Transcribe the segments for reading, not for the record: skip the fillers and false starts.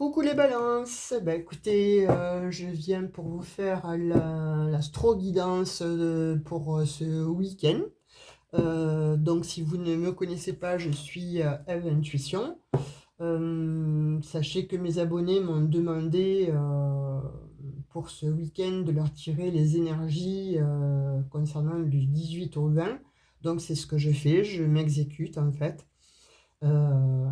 Coucou les balances, écoutez, je viens pour vous faire l'astro guidance pour ce week-end. Donc si vous ne me connaissez pas, je suis Eve Intuition. Sachez que mes abonnés m'ont demandé pour ce week-end de leur tirer les énergies concernant du 18 au 20. Donc c'est ce que je fais, je m'exécute en fait. Euh,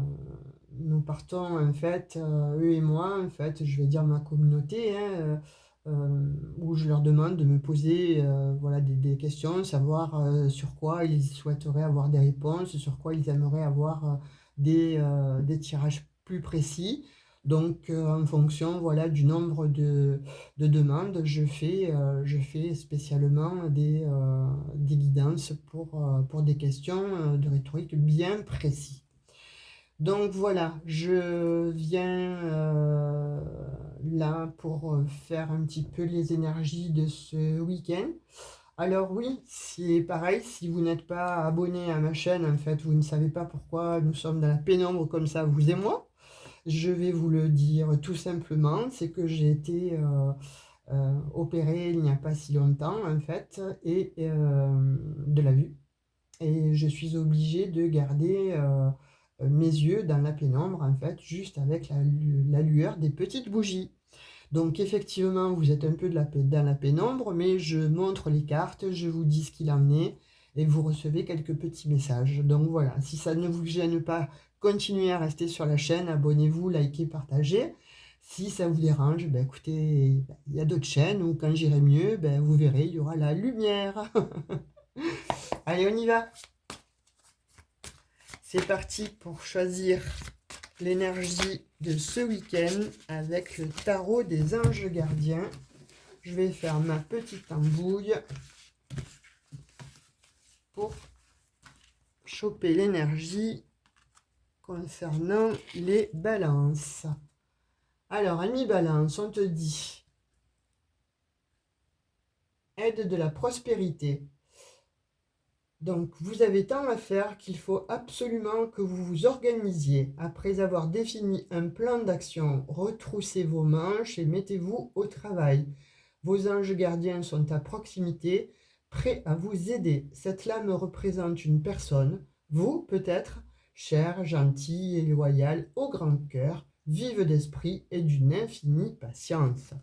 Nous partons en fait, eux et moi, en fait, je vais dire ma communauté, hein, où je leur demande de me poser voilà, des questions, savoir sur quoi ils souhaiteraient avoir des réponses, sur quoi ils aimeraient avoir des tirages plus précis. Donc, en fonction voilà, du nombre de demandes, je fais spécialement des guidances pour des questions de rhétorique bien précises. Donc voilà, je viens là pour faire un petit peu les énergies de ce week-end. Alors oui, c'est pareil, si vous n'êtes pas abonné à ma chaîne, en fait, vous ne savez pas pourquoi nous sommes dans la pénombre comme ça, vous et moi. Je vais vous le dire tout simplement, c'est que j'ai été opéré il n'y a pas si longtemps, en fait, et de la vue et je suis obligée de garder mes yeux dans la pénombre, en fait, juste avec la lueur des petites bougies. Donc effectivement, vous êtes un peu dans la pénombre, mais je montre les cartes, je vous dis ce qu'il en est, et vous recevez quelques petits messages. Donc voilà, si ça ne vous gêne pas, continuez à rester sur la chaîne, abonnez-vous, likez, partagez. Si ça vous dérange, écoutez, il y a d'autres chaînes où quand j'irai mieux, vous verrez, il y aura la lumière. Allez, on y va! C'est parti pour choisir l'énergie de ce week-end avec le tarot des anges gardiens. Je vais faire ma petite embouille pour choper l'énergie concernant les balances. Alors, ami balance, on te dit aide de la prospérité. Donc, vous avez tant à faire qu'il faut absolument que vous vous organisiez. Après avoir défini un plan d'action, retroussez vos manches et mettez-vous au travail. Vos anges gardiens sont à proximité, prêts à vous aider. Cette lame représente une personne, vous peut-être, chère, gentille et loyale, au grand cœur, vive d'esprit et d'une infinie patience.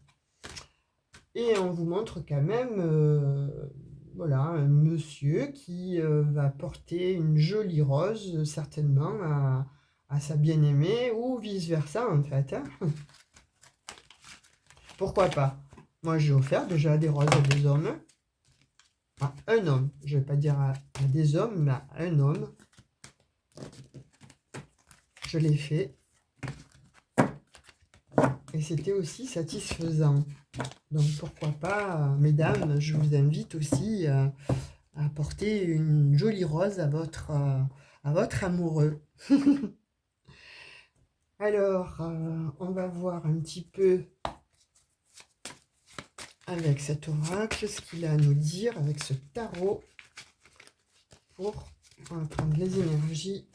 Et on vous montre quand même voilà, un monsieur qui va porter une jolie rose, certainement, à sa bien-aimée, ou vice-versa, en fait. Hein. Pourquoi pas? Moi, j'ai offert déjà des roses à des hommes. À un homme. Je ne vais pas dire à des hommes, mais à un homme. Je l'ai fait. Et c'était aussi satisfaisant. Donc, pourquoi pas, mesdames, je vous invite aussi à porter une jolie rose à votre amoureux. Alors, on va voir un petit peu avec cet oracle ce qu'il a à nous dire avec ce tarot pour prendre les énergies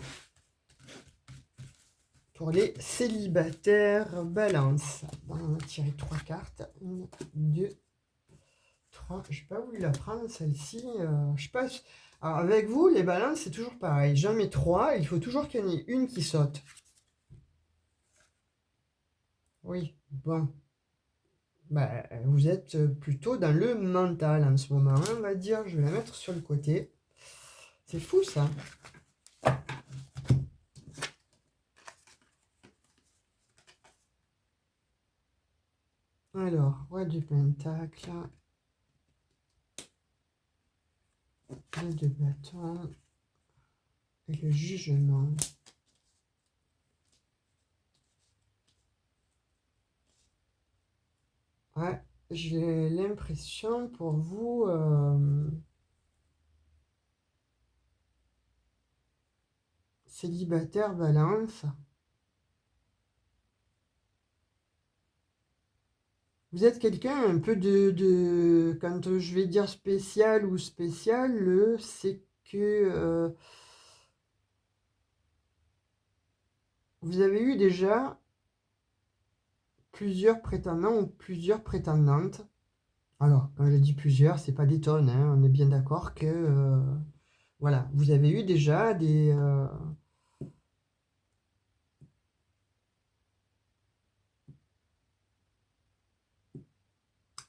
pour les célibataires balance. Bon, on va tirer 3 cartes. 1, 2, 3. Je n'ai pas voulu la prendre celle-ci. Je sais pas. Alors, avec vous, les balances, c'est toujours pareil. J'en mets 3. Il faut toujours qu'il y en ait une qui saute. Oui, bon. Vous êtes plutôt dans le mental en ce moment, hein, on va dire. Je vais la mettre sur le côté. C'est fou, ça. Alors, roi du pentacle. Le de bâton. Et le jugement. Ouais, j'ai l'impression pour vous... célibataire balance. Vous êtes quelqu'un un peu quand je vais dire spécial ou spécial, c'est que vous avez eu déjà plusieurs prétendants ou plusieurs prétendantes. Alors, quand je dis plusieurs, c'est pas des tonnes, hein, on est bien d'accord que voilà, vous avez eu déjà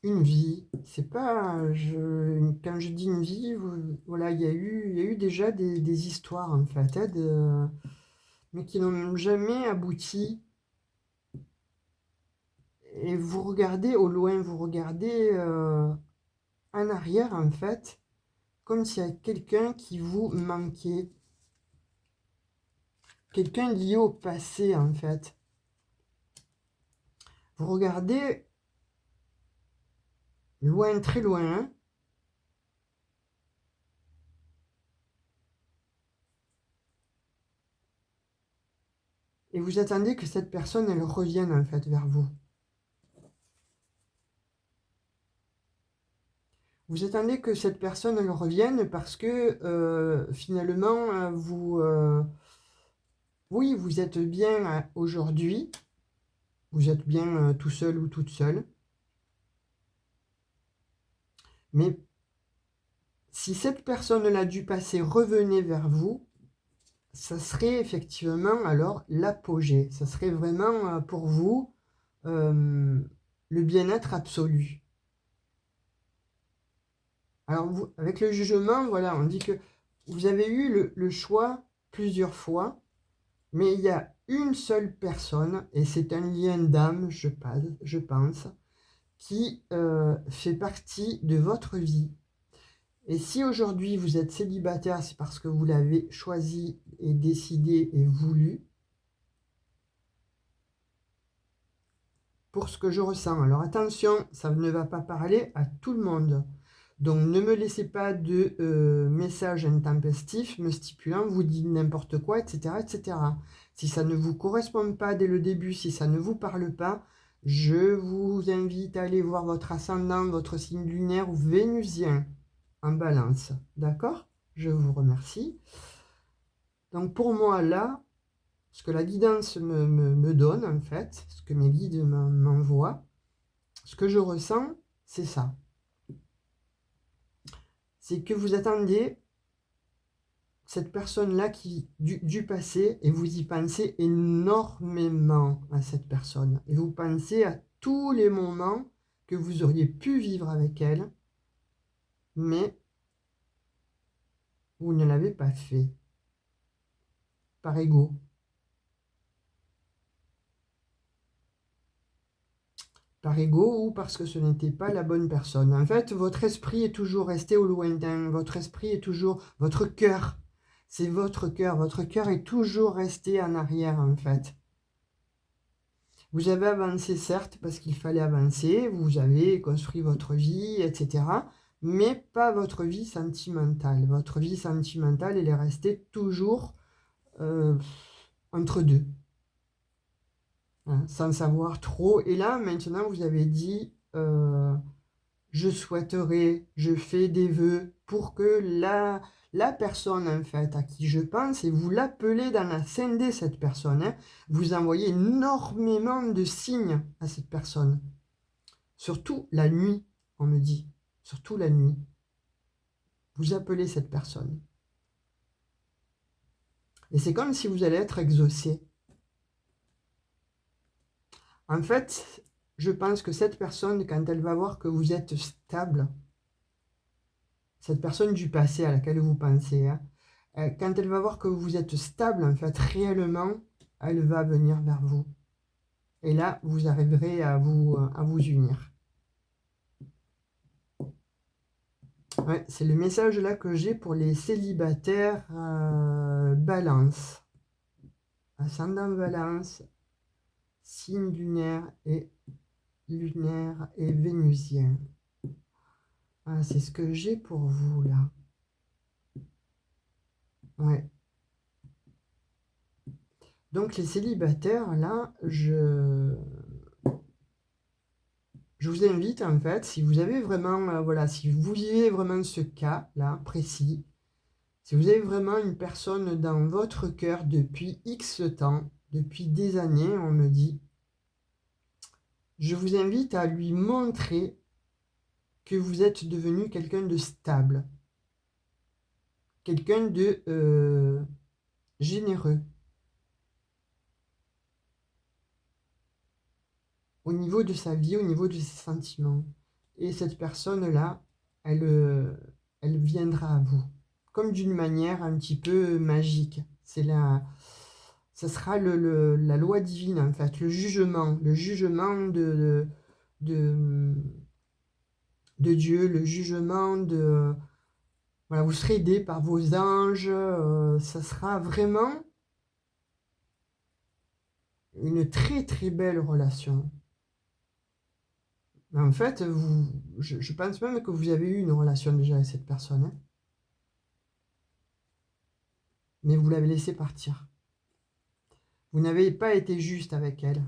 une vie. C'est pas, quand je dis une vie, voilà, il y a eu déjà des histoires en fait, hein, mais qui n'ont jamais abouti. Et vous regardez au loin, vous regardez en arrière en fait, comme s'il y a quelqu'un qui vous manquait, quelqu'un lié au passé en fait. Vous regardez loin, très loin, hein, et vous attendez que cette personne, elle revienne en fait vers vous. Vous attendez que cette personne, elle revienne parce que finalement, oui, vous êtes bien aujourd'hui, vous êtes bien tout seul ou toute seule, mais si cette personne-là du passé revenait vers vous, ça serait effectivement alors l'apogée. Ça serait vraiment pour vous le bien-être absolu. Alors, avec le jugement, voilà, on dit que vous avez eu le choix plusieurs fois, mais il y a une seule personne, et c'est un lien d'âme, je pense, qui fait partie de votre vie. Et si aujourd'hui vous êtes célibataire, c'est parce que vous l'avez choisi et décidé et voulu. Pour ce que je ressens. Alors attention, ça ne va pas parler à tout le monde. Donc ne me laissez pas de messages intempestifs me stipulant, vous dites n'importe quoi, etc., etc. Si ça ne vous correspond pas dès le début, si ça ne vous parle pas, je vous invite à aller voir votre ascendant, votre signe lunaire ou vénusien en balance. D'accord? Je vous remercie. Donc pour moi là, ce que la guidance me donne en fait, ce que mes guides m'envoient, ce que je ressens, c'est ça. C'est que vous attendez cette personne-là du passé et vous y pensez énormément à cette personne. Et vous pensez à tous les moments que vous auriez pu vivre avec elle, mais vous ne l'avez pas fait. Par ego. Par ego ou parce que ce n'était pas la bonne personne. En fait, votre esprit est toujours resté au lointain. Votre esprit est toujours... Votre cœur, c'est votre cœur. Votre cœur est toujours resté en arrière, en fait. Vous avez avancé, certes, parce qu'il fallait avancer. Vous avez construit votre vie, etc. Mais pas votre vie sentimentale. Votre vie sentimentale, elle est restée toujours entre deux. Hein, sans savoir trop. Et là, maintenant, vous avez dit, je souhaiterais, je fais des vœux pour que la personne, en fait, à qui je pense, et vous l'appelez dans la scindée, cette personne, hein, vous envoyez énormément de signes à cette personne. Surtout la nuit, on me dit. Surtout la nuit. Vous appelez cette personne. Et c'est comme si vous allez être exaucé. En fait, je pense que cette personne, quand elle va voir que vous êtes stable, cette personne du passé à laquelle vous pensez, hein, quand elle va voir que vous êtes stable, en fait, réellement, elle va venir vers vous. Et là, vous arriverez à vous unir. Ouais, c'est le message là que j'ai pour les célibataires balance. Ascendant balance, signe lunaire et vénusien. Ah, c'est ce que j'ai pour vous là. Ouais. Donc les célibataires, là, je vous invite en fait, si vous avez vraiment, voilà, si vous vivez vraiment ce cas-là précis, si vous avez vraiment une personne dans votre cœur depuis X temps, depuis des années, on me dit, je vous invite à lui montrer que vous êtes devenu quelqu'un de stable, quelqu'un de généreux. Au niveau de sa vie, au niveau de ses sentiments. Et cette personne-là, elle viendra à vous. Comme d'une manière un petit peu magique. Ça sera la loi divine, en fait, le jugement de, de Dieu, le jugement de... Voilà, vous serez aidé par vos anges, ça sera vraiment une très très belle relation. En fait, je pense même que vous avez eu une relation déjà avec cette personne, hein, mais vous l'avez laissée partir. Vous n'avez pas été juste avec elle.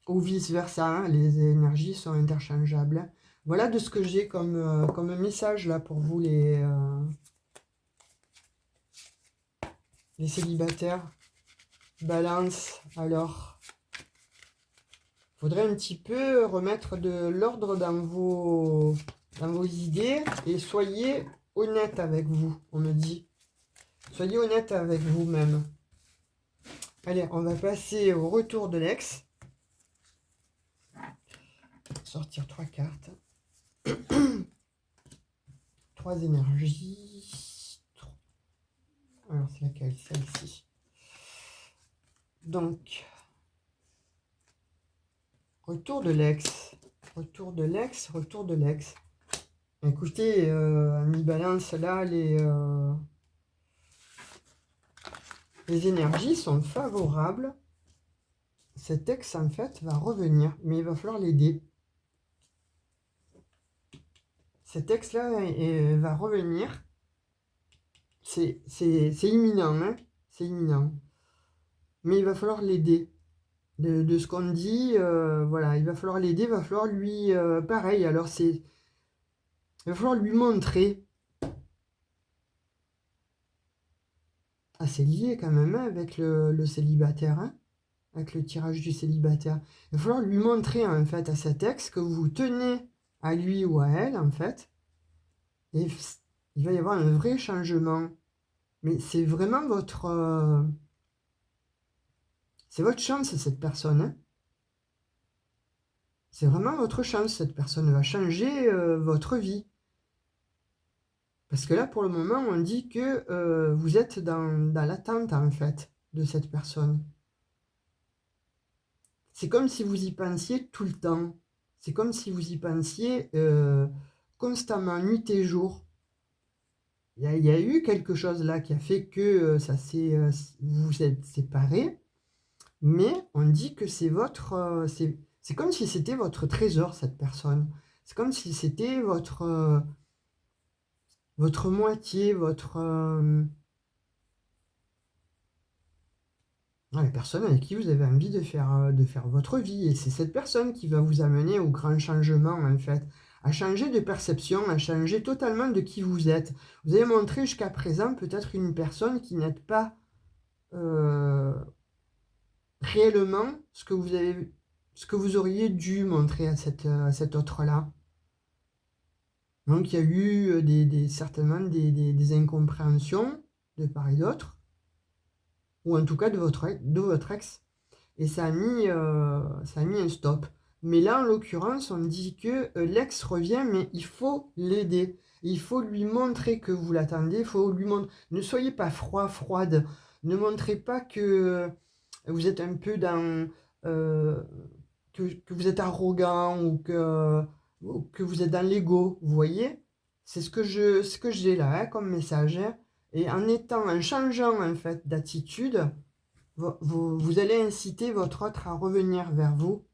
Ou vice-versa, hein, les énergies sont interchangeables. Voilà de ce que j'ai comme message là pour vous les célibataires. Balance, alors, faudrait un petit peu remettre de l'ordre dans vos idées et soyez honnête avec vous, on me dit. Soyez honnête avec vous-même. Allez, on va passer au retour de l'ex. Sortir 3 cartes. 3 énergies. Alors, c'est laquelle? Celle-ci. Donc, retour de l'ex. Retour de l'ex, retour de l'ex. Écoutez, ami Balance, là, les énergies sont favorables. Cet ex, en fait, va revenir, mais il va falloir l'aider. Cet ex-là va revenir. C'est imminent, hein, c'est imminent. Mais il va falloir l'aider. De ce qu'on dit, voilà, il va falloir l'aider, il va falloir lui... pareil, alors il va falloir lui montrer. Ah, c'est lié quand même hein, avec le célibataire, hein, avec le tirage du célibataire. Il va falloir lui montrer, en fait, à cet ex que vous tenez à lui ou à elle, en fait. Et il va y avoir un vrai changement. Mais c'est vraiment c'est votre chance, cette personne. Hein. C'est vraiment votre chance. Cette personne va changer votre vie. Parce que là, pour le moment, on dit que vous êtes dans l'attente, en fait, de cette personne. C'est comme si vous y pensiez tout le temps. C'est comme si vous y pensiez constamment, nuit et jour. Il y a eu quelque chose là qui a fait que vous vous êtes séparés. Mais on dit que c'est comme si c'était votre trésor, cette personne. C'est comme si c'était votre moitié, la personne avec qui vous avez envie de faire votre vie. Et c'est cette personne qui va vous amener au grand changement, en fait. À changer de perception, à changer totalement de qui vous êtes. Vous avez montré jusqu'à présent peut-être une personne qui n'est pas euh, réellement ce que vous auriez dû montrer à cet autre-là. Donc il y a eu certainement des incompréhensions de part et d'autre, ou en tout cas de votre ex, et ça a mis un stop. Mais là, en l'occurrence, on dit que l'ex revient, mais il faut l'aider. Il faut lui montrer que vous l'attendez, il faut lui montrer. Ne soyez pas froide. Ne montrez pas que vous êtes un peu dans... euh, que vous êtes arrogant ou que vous êtes dans l'ego, vous voyez? C'est ce que j'ai là hein, comme message. Hein. Et en changeant en fait d'attitude, vous allez inciter votre autre à revenir vers vous.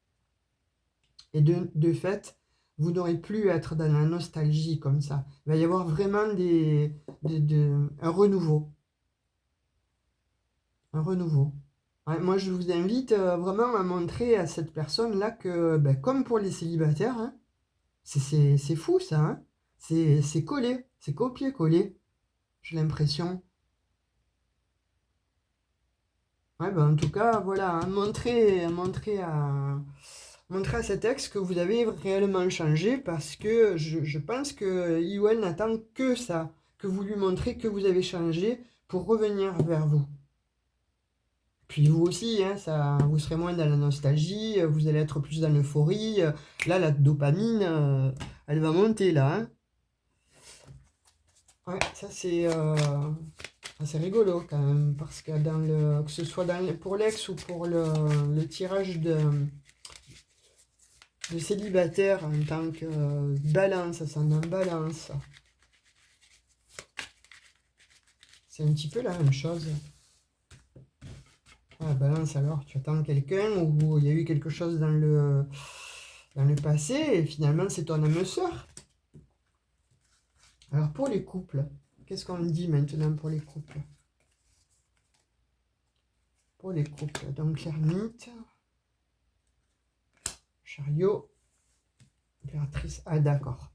Et de fait, vous n'aurez plus à être dans la nostalgie comme ça. Il va y avoir vraiment un renouveau. Un renouveau. Ouais, moi, je vous invite vraiment à montrer à cette personne-là que, ben, comme pour les célibataires, hein, c'est fou ça. Hein. C'est collé, c'est copié-collé, j'ai l'impression. Ouais, ben, en tout cas, voilà, hein, montrer à cet ex que vous avez réellement changé parce que je pense que il ou elle n'attend que ça, que vous lui montrez que vous avez changé pour revenir vers vous. Puis vous aussi, hein, ça, vous serez moins dans la nostalgie, vous allez être plus dans l'euphorie. Là, la dopamine, elle va monter là, hein. Ouais, ça c'est rigolo quand même, parce que que ce soit pour l'ex ou pour le tirage de célibataire en tant que balance, ascendant balance, c'est un petit peu la même chose. Ah, balance, alors tu attends quelqu'un ou il y a eu quelque chose dans le passé et finalement c'est ton âme sœur. Alors pour les couples, qu'est-ce qu'on dit maintenant pour les couples? Pour les couples, donc l'ermite, chariot, impératrice, ah d'accord.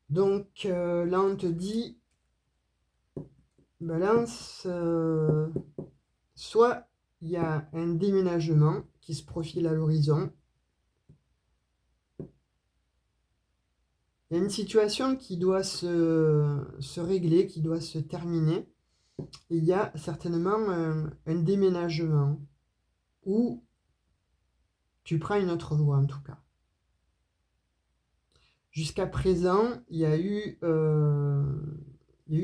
Donc là on te dit, balance, soit il y a un déménagement qui se profile à l'horizon, il y a une situation qui doit se régler, qui doit se terminer. Il y a certainement un déménagement où tu prends une autre voie en tout cas. Jusqu'à présent, il y a eu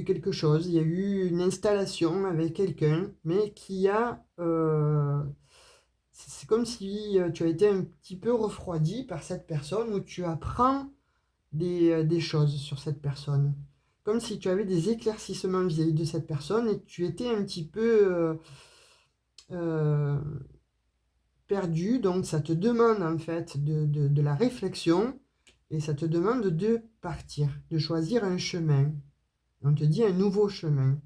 quelque chose, il y a eu une installation avec quelqu'un, mais qui a... c'est comme si tu as été un petit peu refroidi par cette personne, où tu apprends des choses sur cette personne. Comme si tu avais des éclaircissements vis-à-vis de cette personne et que tu étais un petit peu euh, perdu. Donc ça te demande en fait de la réflexion et ça te demande de partir, de choisir un chemin. On te dit un nouveau chemin.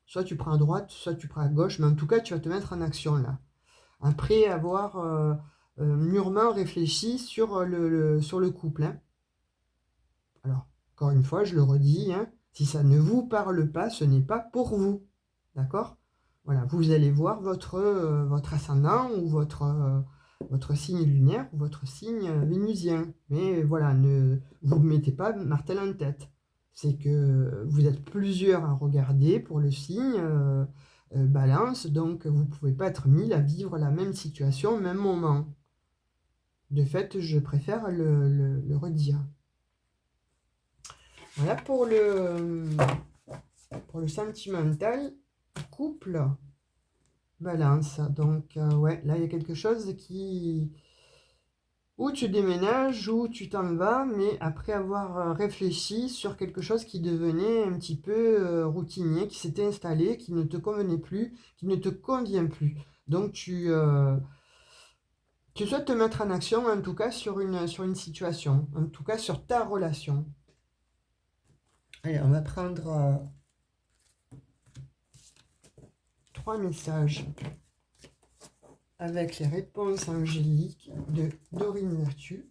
Soit tu prends à droite, soit tu prends à gauche, mais en tout cas tu vas te mettre en action là. Après avoir mûrement réfléchi sur sur le couple, hein. Alors, encore une fois, je le redis, hein, si ça ne vous parle pas, ce n'est pas pour vous. D'accord? Voilà, vous allez voir votre ascendant ou votre signe lunaire ou votre signe vénusien. Mais voilà, ne vous mettez pas martel en tête. C'est que vous êtes plusieurs à regarder pour le signe balance, donc vous ne pouvez pas être 1000 à vivre la même situation au même moment. De fait, je préfère le redire. Voilà pour le sentimental, couple, balance. Donc, ouais, là, il y a quelque chose qui... Où tu déménages, où tu t'en vas, mais après avoir réfléchi sur quelque chose qui devenait un petit peu routinier, qui s'était installé, qui ne te convenait plus, qui ne te convient plus. Donc, tu souhaites te mettre en action, en tout cas, sur une situation, en tout cas, sur ta relation. Allez, on va prendre 3 messages avec les réponses angéliques de Dorine Vertu.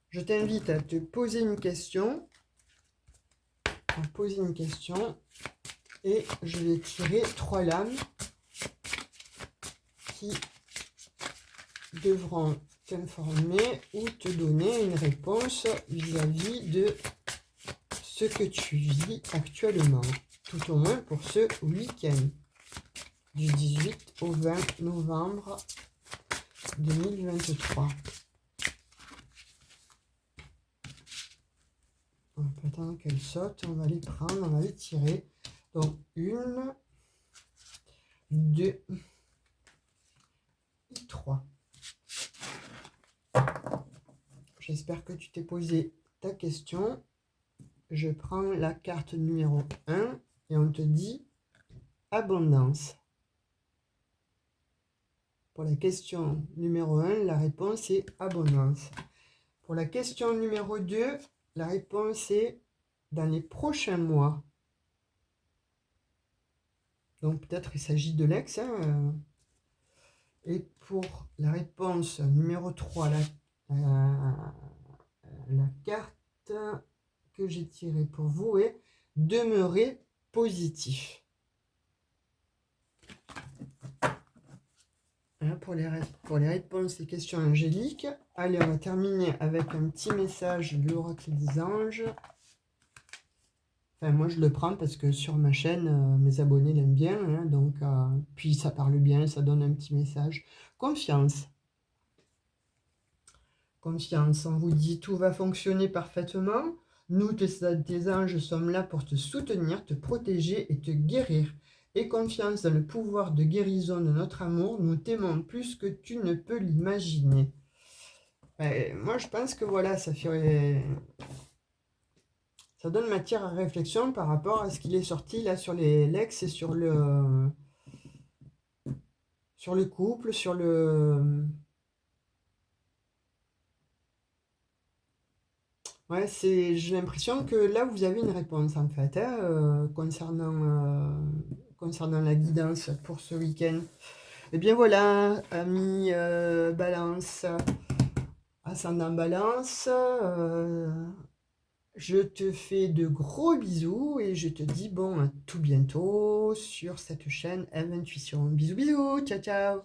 Je t'invite à te poser une question, et je vais tirer 3 lames qui devront t'informer ou te donner une réponse vis-à-vis de ce que tu vis actuellement, tout au moins pour ce week-end du 18 au 20 novembre 2023. On va attendre qu'elle saute, on va les prendre, on va les tirer. Donc 1, 2 et 3. J'espère que tu t'es posé ta question. Je prends la carte numéro 1 et on te dit abondance. Pour la question numéro 1, la réponse est abondance. Pour la question numéro 2, la réponse est dans les prochains mois. Donc peut-être il s'agit de l'ex. Et pour la réponse numéro 3, la carte que j'ai tirée pour vous est demeurer positif. pour les réponses et questions angéliques. Allez, on va terminer avec un petit message de l'oracle des anges. Enfin, moi, je le prends parce que sur ma chaîne, mes abonnés l'aiment bien. Hein, donc, puis ça parle bien, ça donne un petit message. Confiance. Confiance. On vous dit tout va fonctionner parfaitement. Nous, tes anges, sommes là pour te soutenir, te protéger et te guérir. Aie confiance dans le pouvoir de guérison de notre amour. Nous t'aimons plus que tu ne peux l'imaginer. Moi, je pense que voilà, ça donne matière à réflexion par rapport à ce qu'il est sorti là sur les l'ex et sur le couple, sur le... Ouais, j'ai l'impression que là, vous avez une réponse en fait, hein, concernant la guidance pour ce week-end. Et bien voilà, amis Balance, ascendant Balance, je te fais de gros bisous et je te dis bon à tout bientôt sur cette chaîne M Intuition. Bisous bisous, ciao ciao.